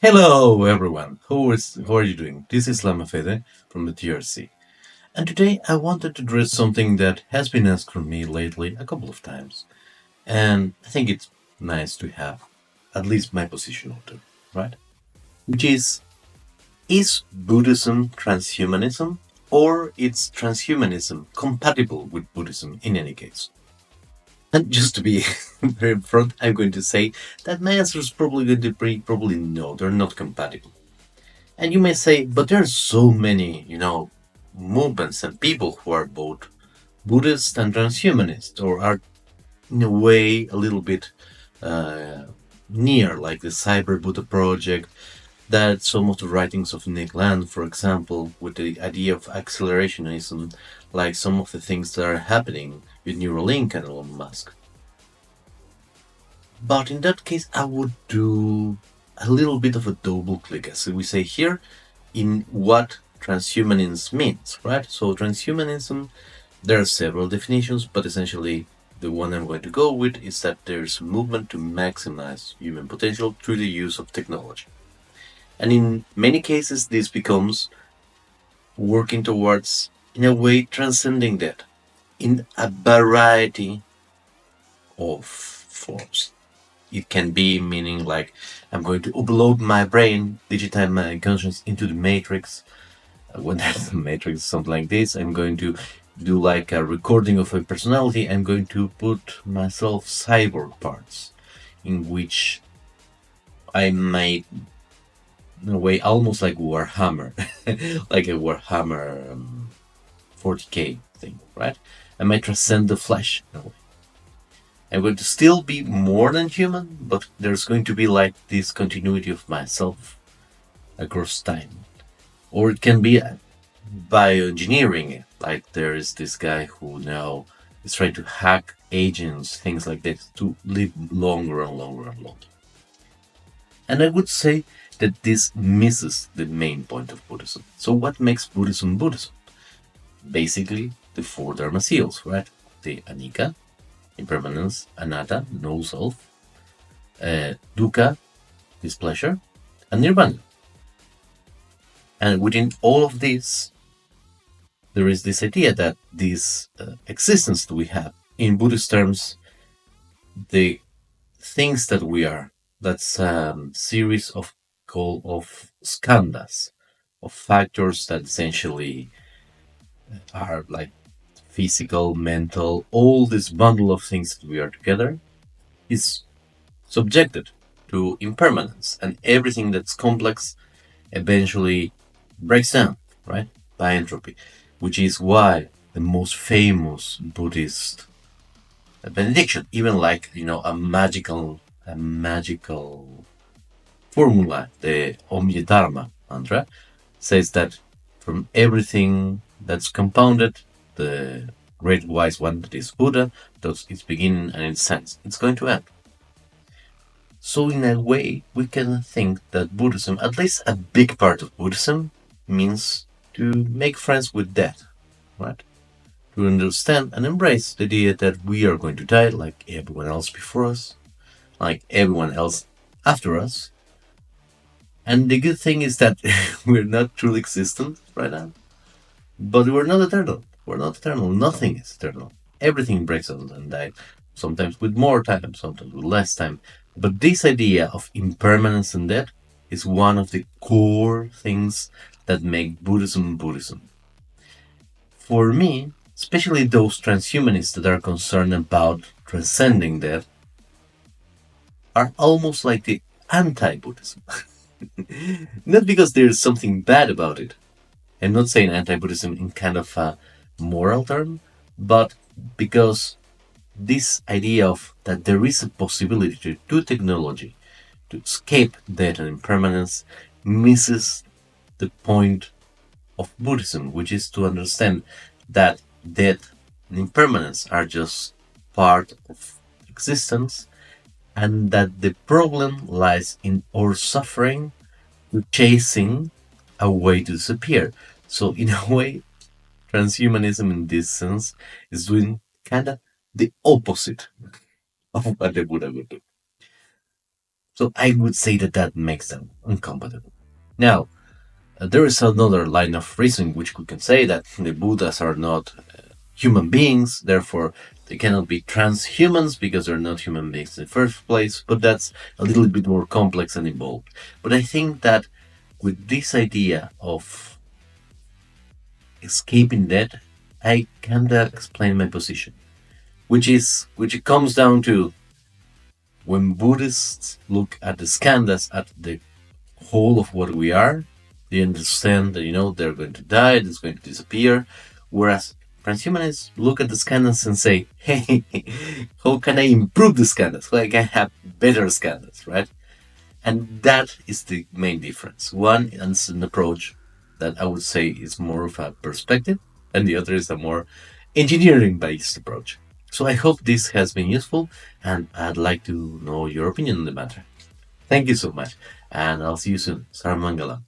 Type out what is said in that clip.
Hello everyone, how are you doing? This is Lama Fede from the TRC, and today I wanted to address something that has been asked from me lately a couple of times, and I think it's nice to have at least my position out there, right? Which is Buddhism transhumanism, or is transhumanism compatible with Buddhism in any case? And just to be very upfront, I'm going to say that my answer is probably going to be probably no, they're not compatible. And you may say, but there are so many, movements and people who are both Buddhist and transhumanist, or are in a way a little bit uh, near, like the Cyber Buddha project, that some of the writings of Nick Land, for example, with the idea of accelerationism, like some of the things that are happening with Neuralink and Elon Musk. But in that case, I would do a little bit of a double click, as we say here, in what transhumanism means, right? So transhumanism, there are several definitions, but essentially the one I'm going to go with is that there's a movement to maximize human potential through the use of technology. And in many cases, this becomes working towards, in a way, transcending that in a variety of forms. It can be meaning like I'm going to upload my brain, digitize my conscience into the matrix. When there's a matrix, something like this, I'm going to do like a recording of a personality. I'm going to put myself cyborg parts in which I might, in a way, almost like Warhammer, like a Warhammer 40k thing, right? I might transcend the flesh in a way. I'm going to still be more than human, but there's going to be like this continuity of myself across time. Or it can be bioengineering, like there is this guy who now is trying to hack agents, things like that, to live longer and longer and longer. And I would say that this misses the main point of Buddhism. So what makes Buddhism Buddhism? Basically, the four Dharma seals, right? The Anicca, impermanence; Anatta, no self; Dukkha, displeasure; and Nirvana. And within all of this, there is this idea that this existence that we have, in Buddhist terms, the things that we are, that's a series of skandhas, of factors that essentially are like physical, mental, all this bundle of things that we are together is subjected to impermanence, and everything that's complex eventually breaks down, right? By entropy, which is why the most famous Buddhist benediction, even like a magical formula, the Omya Dharma mantra, says that from everything that's compounded, the great wise one that is Buddha, does its beginning and its sense. It's going to end. So in a way, we can think that Buddhism, at least a big part of Buddhism, means to make friends with death, right? To understand and embrace the idea that we are going to die like everyone else before us, like everyone else after us. And the good thing is that we're not truly existent right now, but we're not eternal. We're not eternal. Nothing is eternal. Everything breaks down and dies, sometimes with more time, sometimes with less time. But this idea of impermanence and death is one of the core things that make Buddhism Buddhism. For me, especially those transhumanists that are concerned about transcending death, are almost like the anti Buddhism. Not because there's something bad about it. I'm not saying anti Buddhism in kind of a moral term, but because this idea of that there is a possibility to do technology to escape death and impermanence misses the point of Buddhism, which is to understand that death and impermanence are just part of existence, and that the problem lies in our suffering to chasing a way to disappear. So, in a way, transhumanism in this sense is doing kind of the opposite of what the Buddha would do. So I would say that that makes them incompatible. Now, there is another line of reasoning which we can say that the Buddhas are not human beings, therefore they cannot be transhumans because they're not human beings in the first place, but that's a little bit more complex and involved. But I think that with this idea of escaping death, I kinda explain my position, which it comes down to when Buddhists look at the skandhas, at the whole of what we are, they understand that they're going to die, it's going to disappear. Whereas transhumanists look at the skandhas and say, "Hey, how can I improve the skandhas? How can I have better skandhas, right?" And that is the main difference. One is an approach that I would say is more of a perspective, and the other is a more engineering based approach. So I hope this has been useful, and I'd like to know your opinion on the matter. Thank you so much, and I'll see you soon. Saramangalam.